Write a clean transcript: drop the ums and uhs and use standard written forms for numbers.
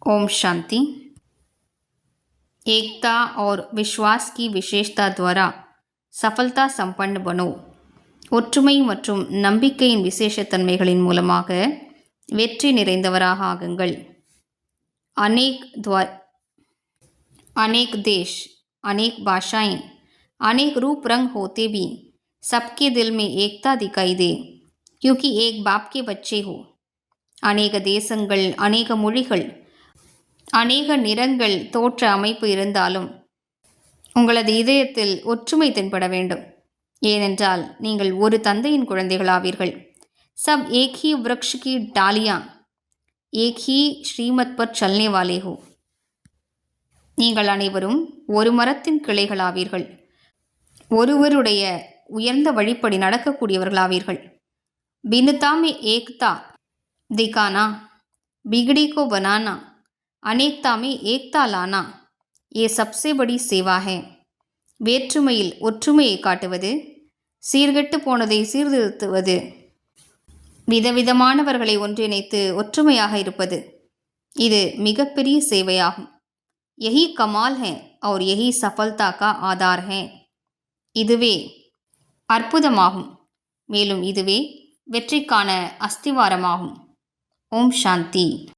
ओम शांति। एकता और विश्वास की विशेषता द्वारा सफलता संपन्न बनो। ஒற்றுமை மற்றும் நம்பிக்கையின் விசேஷத்தன்மைகளின் மூலமாக வெற்றி நிறைந்தவராக ஆகுங்கள். अनेक देश, अनेक भाषाएं, अनेक रूप रंग होते भी सबके दिल में एकता दिखाई दे, क्योंकि एक बाप के बच्चे हो. अनेक தேசங்கள், अनेक மொழிகள், அநேக நிறங்கள், தோற்ற அமைப்பு இருந்தாலும் உங்களது இதயத்தில் ஒற்றுமை தென்பட வேண்டும். ஏனென்றால் நீங்கள் ஒரு தந்தையின் குழந்தைகளாவீர்கள். சப் ஏக் ஹி விரக்ஷ் கி டாலியா, ஏக் ஹி ஸ்ரீமத் பர் சல்னே வாலே ஹோ. நீங்கள் அனைவரும் ஒரு மரத்தின் கிளைகளாவீர்கள். ஒருவருடைய உயர்ந்த வழிப்படி நடக்கக்கூடியவர்களாவீர்கள். பின்னுதா மே ஏக்தா திகானா, பிகடி கோ பனானா, अनेकता में एकता लाना, ये सबसे बड़ी सेवा है. வேற்றுமையில் ஒற்றுமையை காட்டுவது, சீர்கெட்டு போனதை சீர்திருத்துவது, விதவிதமானவர்களை ஒன்றிணைத்து ஒற்றுமையாக இருப்பது, இது மிகப்பெரிய சேவையாகும். यही कमाल है और यही सफलता का आधार है. இதுவே அற்புதமாகும், மேலும் இதுவே வெற்றிக்கான அஸ்திவாரமாகும். ஓம் சாந்தி.